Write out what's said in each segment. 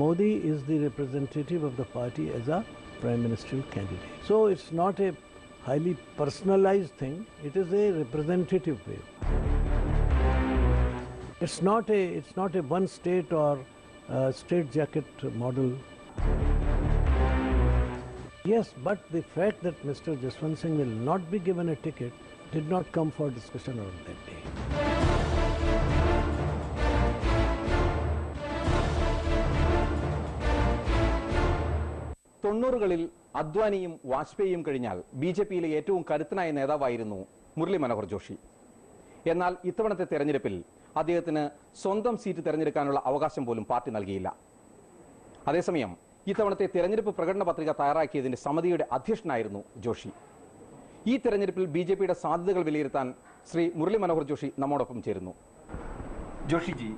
Modi is the representative of the party as a prime ministerial candidate. So it's not a highly personalized thing, it is a representative way. It's not a one state or straitjacket model. Yes, but the fact that Mr. Jaswant Singh will not be given a ticket did not come for discussion on that day. തൊണ്ണൂറുകളിൽ അദ്വാനിയും വാജ്പേയിയും കഴിഞ്ഞാൽ ബിജെപിയിലെ ഏറ്റവും കരുത്തനായ നേതാവായിരുന്നു മുരളി മനോഹർ ജോഷി. എന്നാൽ ഇത്തവണത്തെ തെരഞ്ഞെടുപ്പിൽ അദ്ദേഹത്തിന് സ്വന്തം സീറ്റ് തെരഞ്ഞെടുക്കാനുള്ള അവകാശം പോലും പാർട്ടി നൽകിയില്ല. അതേസമയം ഇത്തവണത്തെ തെരഞ്ഞെടുപ്പ് പ്രകടന പത്രിക തയ്യാറാക്കിയതിന്റെ സമിതിയുടെ അധ്യക്ഷനായിരുന്നു ജോഷി. ഈ തെരഞ്ഞെടുപ്പിൽ ബിജെപിയുടെ സാധ്യതകൾ വിലയിരുത്താൻ ശ്രീ മുരളി മനോഹർ ജോഷി നമ്മോടൊപ്പം ചേരുന്നു. ജോഷിജി,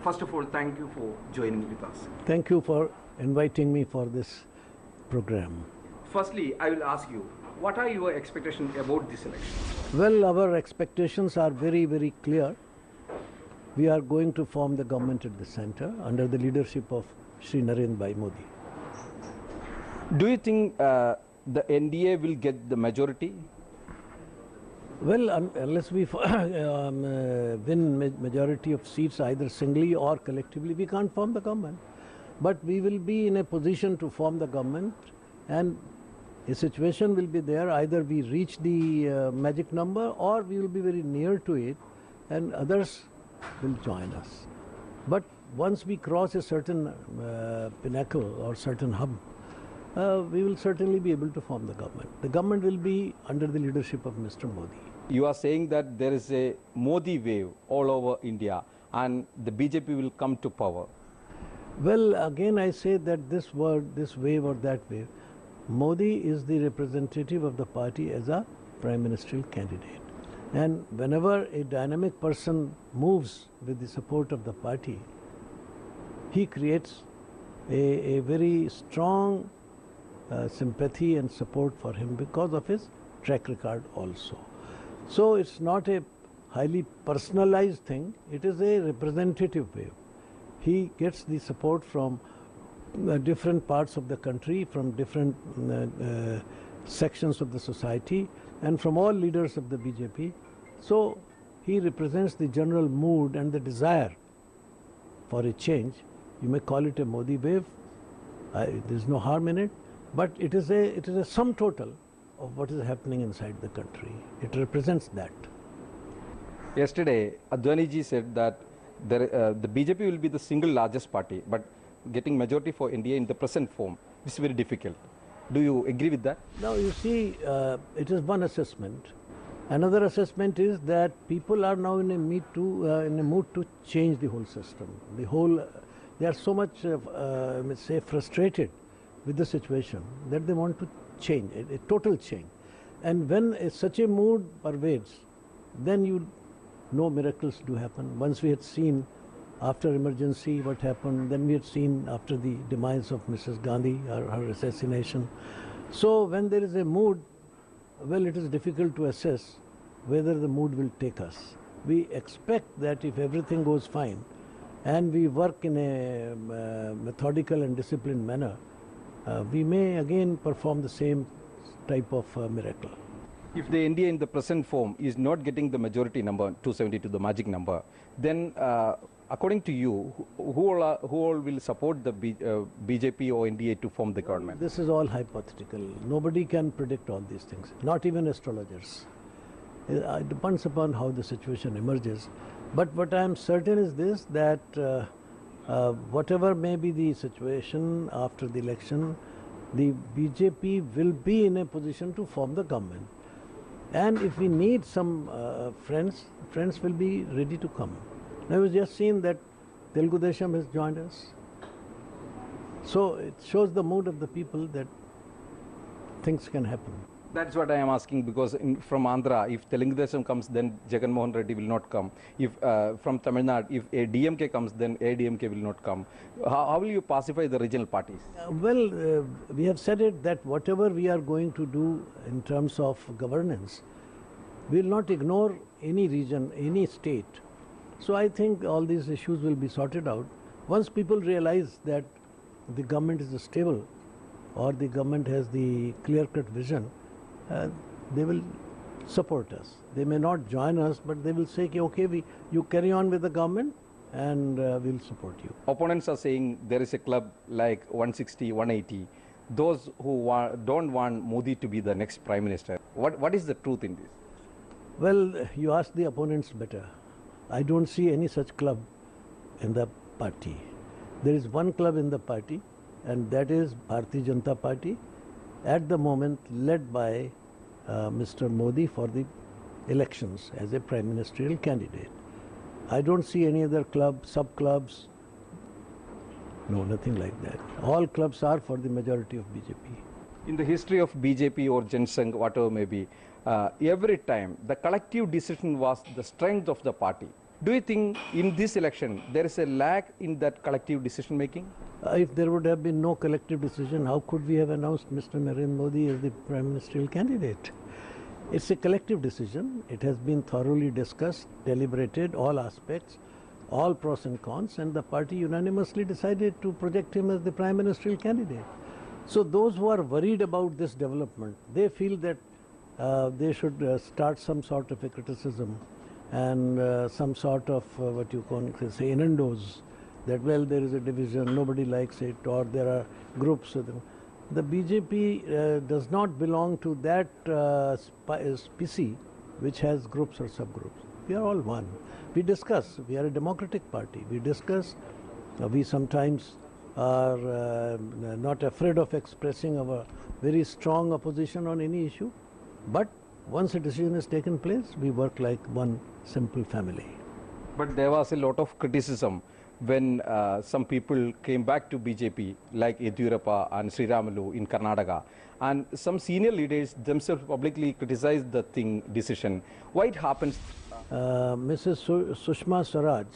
first of all, thank you for joining with us. Thank you for inviting me for this program. Firstly, I will ask you, what are your expectations about this election? Well, our expectations are very, very clear. We are going to form the government at the center under the leadership of Shri Narendra Bhai Modi. Do you think the NDA will get the majority? Well, unless we win majority of seats either singly or collectively, we can't form the government. But we will be in a position to form the government, and a situation will be there, either we reach the magic number or we will be very near to it and others will join us. But once we cross a certain pinnacle or certain hub, we will certainly be able to form the government. The government will be under the leadership of Mr. Modi. You are saying that there is a Modi wave all over India and the BJP will come to power. Well, again I say that this wave or that wave, Modi is the representative of the party as a prime ministerial candidate. And whenever a dynamic person moves with the support of the party, he creates a very strong sympathy and support for him because of his track record also. So it's not a highly personalized thing, it is a representative wave. He gets the support from different parts of the country, from different sections of the society and from all leaders of the BJP. So he represents the general mood and the desire for a change. You may call it a Modi wave, there's no harm in it, but it is a sum total of what is happening inside the country. It represents that. Yesterday, Advani ji said that the BJP will be the single largest party, but getting majority for India in the present form is very difficult. Do you agree with that? Now you see, it is one assessment. Another assessment is that people are now in a mood to change the whole system. They are so much, say, frustrated with the situation that they want to change, a total change. And when such a mood pervades, then no miracles do happen. Once we had seen after emergency what happened, then we had seen after the demise of Mrs. Gandhi, her assassination. So when there is a mood, well, it is difficult to assess whether the mood will take us. We expect that if everything goes fine and we work in a methodical and disciplined manner, we may again perform the same type of miracle. If the India in the present form is not getting the majority number, 272, the magic number, then according to you, who all will support the BJP or NDA to form the government? This is all hypothetical. Nobody can predict all these things, not even astrologers. It depends upon how the situation emerges. But what I am certain is this, that whatever may be the situation after the election, the BJP will be in a position to form the government. And if we need some friends will be ready to come. Now, I was just seen that Telugu Desam has joined us. So it shows the mood of the people that things can happen. That's what I am asking, because from Andhra, if Telugu Desam comes, then Jagan Mohan Reddy will not come. If from Tamil Nadu, if a DMK comes, then ADMK will not come. How will you pacify the regional parties? We have said it that whatever we are going to do in terms of governance, we will not ignore any region, any state. So I think all these issues will be sorted out once people realize that the government is stable or the government has the clear-cut vision, they will support us. They may not join us, but they will say, okay, you carry on with the government and we'll support you. Opponents are saying there is a club like 160, 180. Those who don't want Modi to be the next Prime Minister. What is the truth in this? Well, you ask the opponents better. I don't see any such club in the party. There is one club in the party, and that is Bharatiya Janata Party, at the moment led by Mr. Modi for the elections as a prime ministerial candidate. I don't see any other club, sub-clubs. No, nothing like that. All clubs are for the majority of BJP. In the history of BJP or Jan Sangh, whatever may be, every time the collective decision was the strength of the party. Do you think in this election there is a lack in that collective decision making? If there would have been no collective decision, how could we have announced Mr. Narendra Modi as the prime ministerial candidate? It's a collective decision. It has been thoroughly discussed, deliberated, all aspects, all pros and cons, and the party unanimously decided to project him as the prime ministerial candidate. So those who are worried about this development, they feel that they should start some sort of a criticism and some sort of what you can say innuendos that, well, there is a division, nobody likes it, or there are groups. The BJP does not belong to that species which has groups or subgroups. We are all one. We discuss. We are a democratic party. We discuss. We sometimes are not afraid of expressing our very strong opposition on any issue. But once a decision is taken place, we work like one simple family. But there was a lot of criticism when some people came back to BJP, like Yediyurappa and Sriramalu in Karnataka, and some senior leaders themselves publicly criticized the decision. Why it happens? Mrs. Sushma Swaraj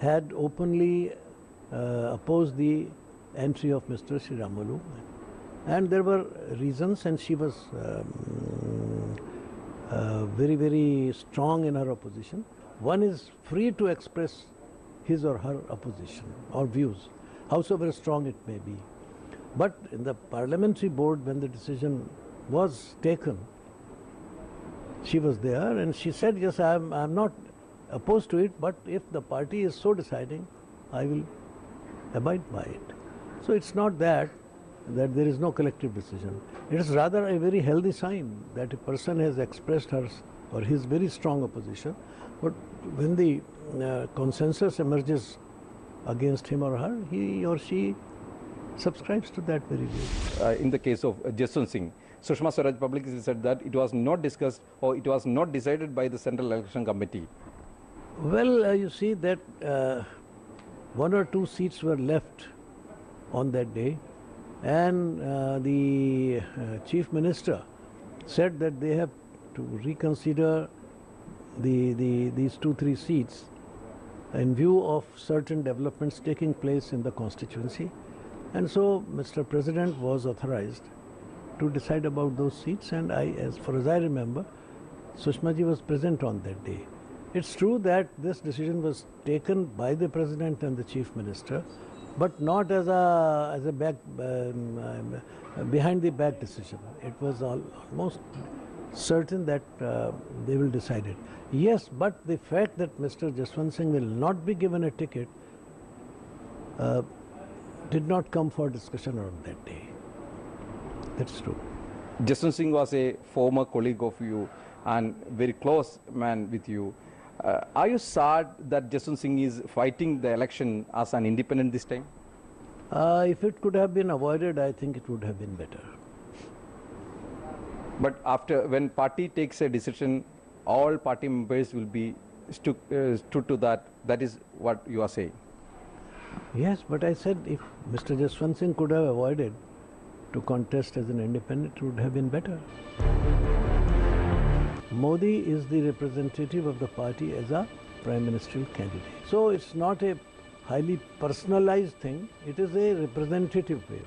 had openly opposed the entry of Mr. Sriramalu, and there were reasons, and she was very, very strong in her opposition. One is free to express his or her opposition or views, howsoever strong it may be. But in the parliamentary board, when the decision was taken, she was there and she said, yes, I'm not opposed to it, but if the party is so deciding, I will abide by it. So it's not that there is no collective decision. It is rather a very healthy sign that a person has expressed her or his very strong opposition, but when the consensus emerges against him or her, he or she subscribes to that very view. In the case of Jaswant Singh, Sushma Swaraj publicly said that it was not discussed or it was not decided by the Central Election Committee. Well, you see that one or two seats were left on that day, and the Chief Minister said that they have to reconsider these 2-3 seats in view of certain developments taking place in the constituency. And so Mr. President was authorized to decide about those seats, and as far as I remember, Sushma ji was present on that day. It's true that this decision was taken by the President and the Chief Minister, but not as a behind the back decision. It was almost certain that they will decide it. Yes, but the fact that Mr. Jaswant Singh will not be given a ticket did not come for discussion on that day. That's true. Jaswant Singh was a former colleague of you and very close man with you. Are you sad that Jaswant Singh is fighting the election as an independent this time? If it could have been avoided, I think it would have been better. But when party takes a decision, all party members will be stood to that. That is what you are saying. Yes, but I said if Mr. Jaswant Singh could have avoided to contest as an independent, it would have been better. Modi is the representative of the party as a prime ministerial candidate. So it's not a highly personalized thing, it is a representative way.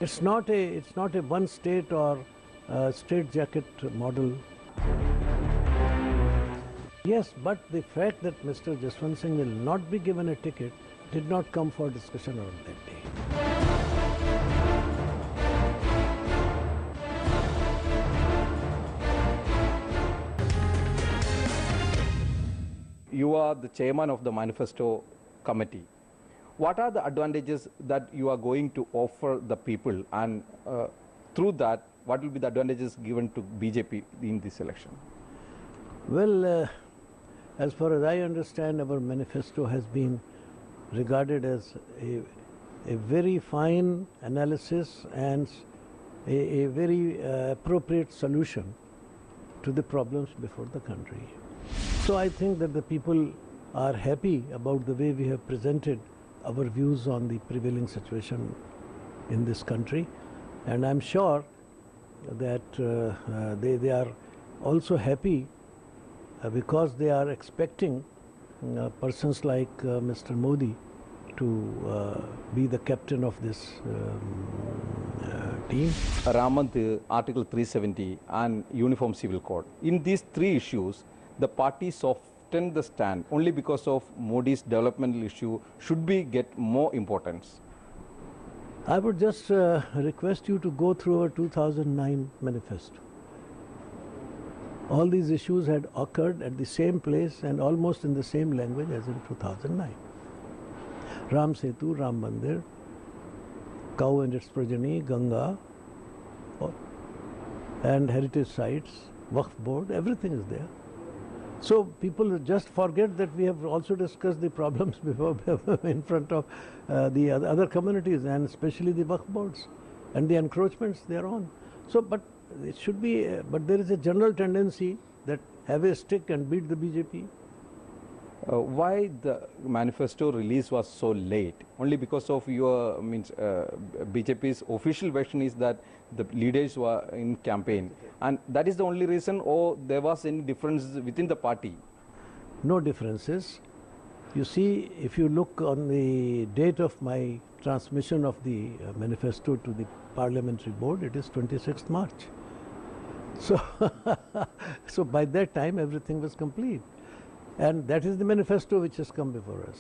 It's not a one state or straitjacket model. Yes, but the fact that Mr. Jaswant Singh will not be given a ticket did not come for discussion on that day. You are the chairman of the manifesto committee. What are the advantages that you are going to offer the people, and through that, what will be the advantages given to BJP in this election? Well, as far as I understand, our manifesto has been regarded as a very fine analysis and a very appropriate solution to the problems before the country. So I think that the people are happy about the way we have presented our views on the prevailing situation in this country, and I'm sure that they are also happy because they are expecting persons like Mr. Modi to be the captain of this team. Ramanth, Article 370 and Uniform Civil Code. In these three issues, the party softened the stand only because of Modi's developmental issue. Should we get more importance? I would just request you to go through our 2009 manifesto. All these issues had occurred at the same place and almost in the same language as in 2009. Ram Setu, Ram Mandir, cow and its progeny, Ganga, and heritage sites, Waqf board, everything is there. So people just forget that we have also discussed the problems before in front of the other communities, and especially the Waqf boards and the encroachments they are on. So, but it should be, but there is a general tendency that have a stick and beat the BJP. Why the manifesto release was so late? Only because of your BJP's official version is that the leaders were in campaign, and that is the only reason, or there was any difference within the party? No differences. You see, if you look on the date of my transmission of the manifesto to the parliamentary board, it is 26th March. So, so by that time everything was complete. And that is the manifesto which has come before us.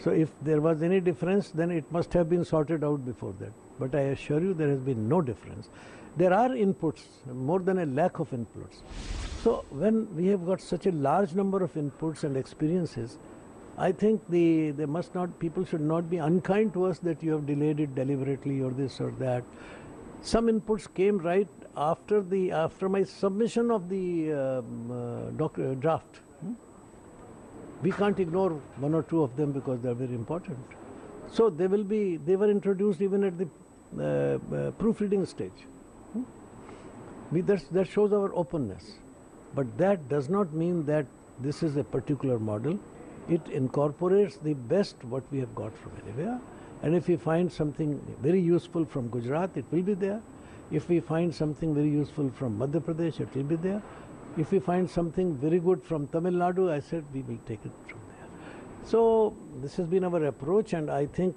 So if there was any difference, then it must have been sorted out before that. But I assure you there has been no difference. There are inputs, more than a lakh of inputs. So when we have got such a large number of inputs and experiences, I think people should not be unkind to us that you have delayed it deliberately or this or that. Some inputs came right after my submission of the draft. We can't ignore one or two of them because they are very important. So they were introduced even at the proofreading stage. That shows our openness. But that does not mean that this is a particular model. It incorporates the best what we have got from anywhere. And if we find something very useful from Gujarat, it will be there. If we find something very useful from Madhya Pradesh, it will be there. If we find something very good from Tamil Nadu, I said we will take it from there. So this has been our approach, and I think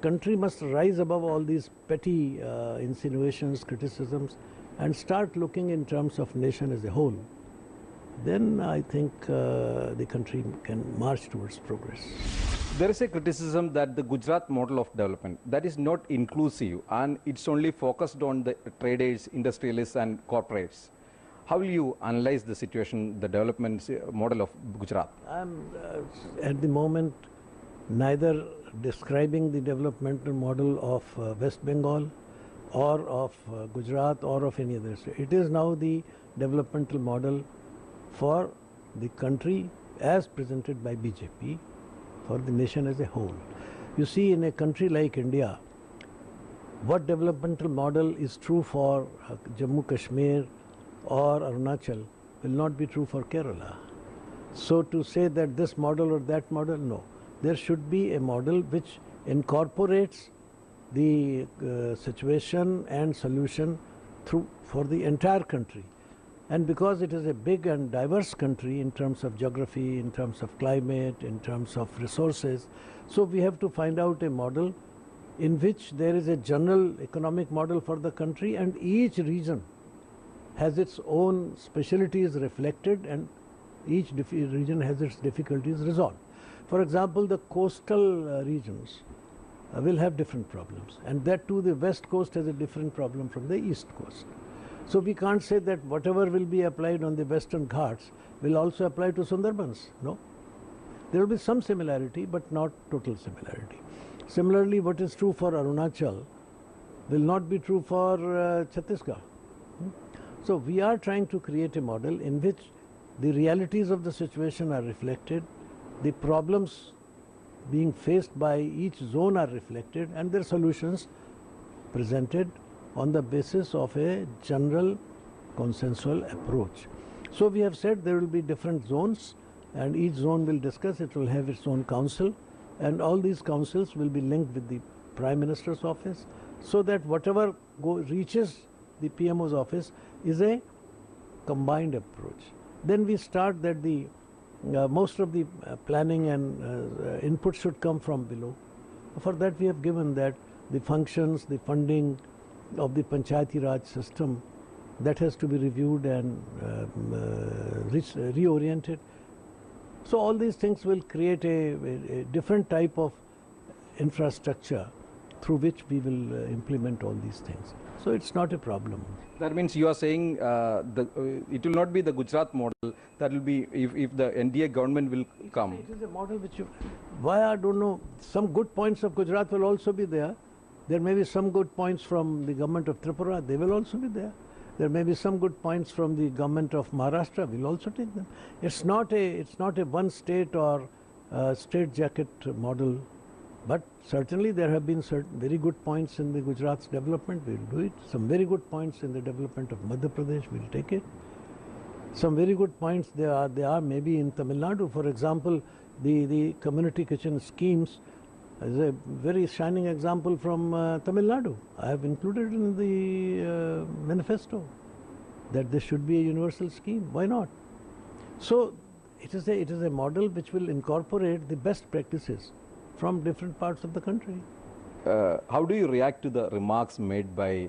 country must rise above all these petty insinuations, criticisms, and start looking in terms of nation as a whole. Then I think the country can march towards progress. There is a criticism that the Gujarat model of development, that is not inclusive and it's only focused on the traders, industrialists and corporates. How will you analyze the situation, the development model of Gujarat? I'm at the moment neither describing the developmental model of West Bengal or of Gujarat or of any other state. It is now the developmental model for the country as presented by BJP, for the nation as a whole. You see, in a country like India, what developmental model is true for Jammu Kashmir or Arunachal will not be true for Kerala. So to say that this model or that model, no. There should be a model which incorporates the situation and solution for the entire country. And because it is a big and diverse country in terms of geography, in terms of climate, in terms of resources, so we have to find out a model in which there is a general economic model for the country, and each region has its own specialties reflected, and each region has its difficulties resolved. For example, the coastal regions will have different problems, and that too the west coast has a different problem from the east coast. So we can't say that whatever will be applied on the western Ghats will also apply to Sundarbans. No. There will be some similarity, but not total similarity. Similarly, what is true for Arunachal will not be true for Chhattisgarh. So we are trying to create a model in which the realities of the situation are reflected, the problems being faced by each zone are reflected, and their solutions presented on the basis of a general consensual approach. So we have said there will be different zones, and each zone will discuss, it will have its own council, and all these councils will be linked with the Prime Minister's office, so that whatever reaches the PMO's office is a combined approach. Then we start that the most of the planning and input should come from below. For that we have given that the functions, the funding of the Panchayati Raj system, that has to be reviewed and reoriented. So all these things will create a different type of infrastructure through which we will implement all these things. So it's not a problem. That means you are saying it will not be the Gujarat model, that will be if the NDA government will come. It is a model which why I don't know, some good points of Gujarat will also be there. There may be some good points from the government of Tripura, they will also be there. There may be some good points from the government of Maharashtra, we'll also take them. It's not a one state or straight jacket model, but certainly there have been certain very good points in the Gujarat's development, we'll do it. Some very good points in the development of Madhya Pradesh, we'll take it. Some very good points there are maybe in Tamil Nadu. For example, the community kitchen schemes is a very shining example from Tamil Nadu. I have included in the manifesto that this should be a universal scheme. Why not? So it is a model which will incorporate the best practices from different parts of the country. How do you react to the remarks made by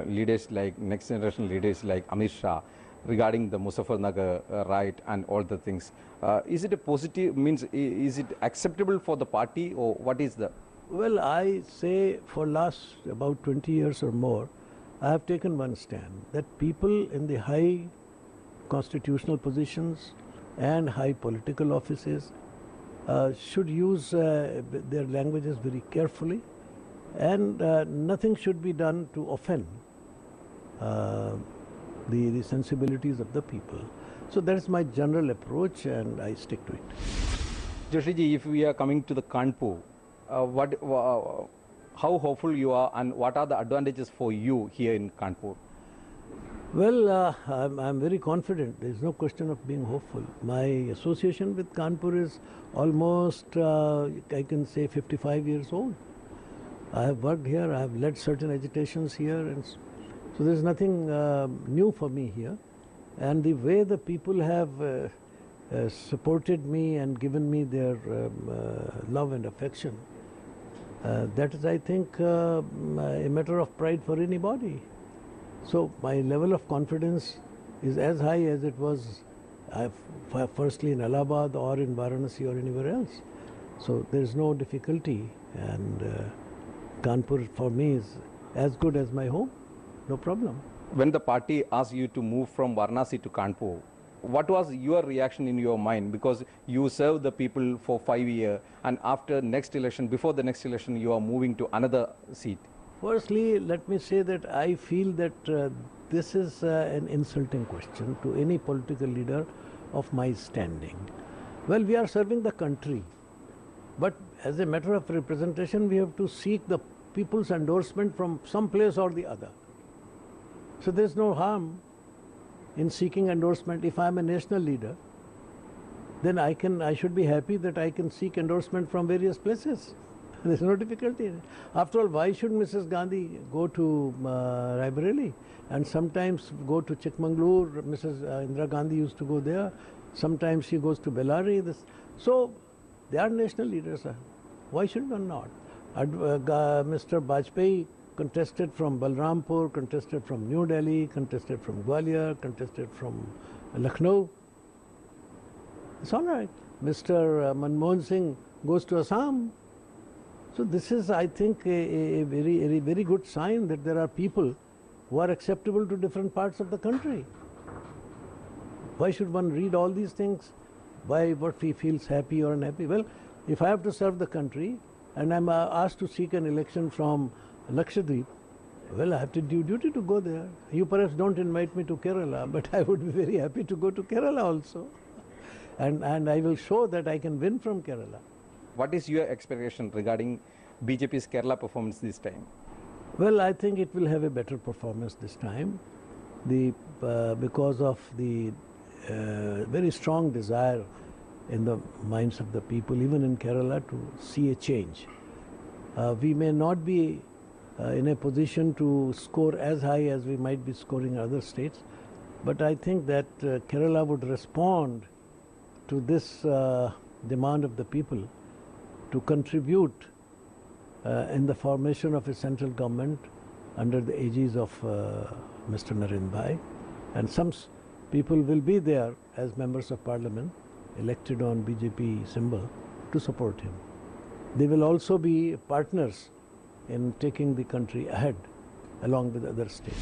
leaders like next generation leaders like Amit Shah regarding the Muzaffarnagar right and all the things? Is it a positive, means is it acceptable for the party, or what is the? Well, I say for last about 20 years or more, I have taken one stand that people in the high constitutional positions and high political offices should use their languages very carefully, and nothing should be done to offend the sensibilities of the people. So that is my general approach, and I stick to it. Joshi ji, if we are coming to the Kanpur, how hopeful you are, and what are the advantages for you here in Kanpur? Well, I'm very confident. There is no question of being hopeful. My association with Kanpur is almost, I can say, 55 years old. I have worked here, I have led certain agitations here, and so there is nothing new for me here. And the way the people have supported me and given me their love and affection, that is, I think, a matter of pride for anybody. So my level of confidence is as high as it was firstly in Allahabad or in Varanasi or anywhere else. So there is no difficulty, and Kanpur for me is as good as my home, no problem. When the party asked you to move from Varanasi to Kanpur, what was your reaction in your mind? Because you served the people for 5 years, and after next election, before the next election, you are moving to another seat. Firstly, let me say that I feel that this is an insulting question to any political leader of my standing. Well, we are serving the country, but as a matter of representation, we have to seek the people's endorsement from some place or the other. So there is no harm in seeking endorsement. If I am a national leader, then I should be happy that I can seek endorsement from various places. There is no difficulty in it. After all, why should Mrs. Gandhi go to Raebareli and sometimes go to Chikmagalur? Mrs. Indira Gandhi used to go there. Sometimes she goes to Bellary. So they are national leaders. Why should one not? Mr. Bajpayee contested from Balrampur, contested from New Delhi, contested from Gwalior, contested from Lucknow. It's all right. Mr. Manmohan Singh goes to Assam. So this is, I think, a very good sign that there are people who are acceptable to different parts of the country. Why should one read all these things? Why, what he feels happy or unhappy? Well, if I have to serve the country and I'm asked to seek an election from Lakshadweep, well, I have to do duty to go there. You perhaps don't invite me to Kerala, but I would be very happy to go to Kerala also. And I will show that I can win from Kerala. What is your expectation regarding BJP's Kerala performance this time? Well, I think it will have a better performance this time. Because of the very strong desire in the minds of the people, even in Kerala, to see a change. We may not be in a position to score as high as we might be scoring in other states, but I think that Kerala would respond to this demand of the people to contribute in the formation of a central government under the aegis of Mr. Narendra Bhai, and some people will be there as members of parliament elected on BJP symbol to support him. They will also be partners in taking the country ahead along with other states.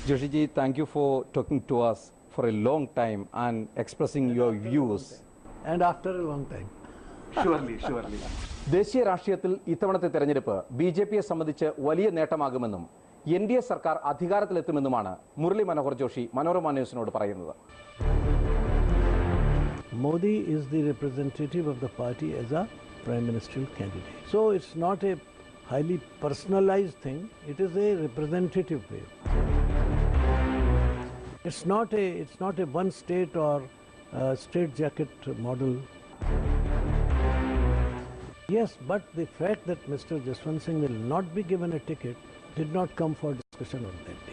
Joshi ji, thank you for talking to us for a long time and expressing your views. And after a long time. Surely. ദേശീയ രാഷ്ട്രീയത്തിൽ ഇത്തവണത്തെ തെരഞ്ഞെടുപ്പ് ബിജെപിയെ സംബന്ധിച്ച് വലിയ നേട്ടമാകുമെന്നും NDA സർക്കാർ അധികാരത്തിലെത്തുമെന്നുമാണ് മുരളി മനോഹർ ജോഷി മനോരമ ന്യൂസിനോട് പറയുന്നത്. Modi is the representative of the party as a prime ministerial candidate. So it's not a highly personalized thing, it is a representative way. It's not a one state or straitjacket model. Yes, but the fact that Mr. Jaswant Singh will not be given a ticket did not come for discussion on that day.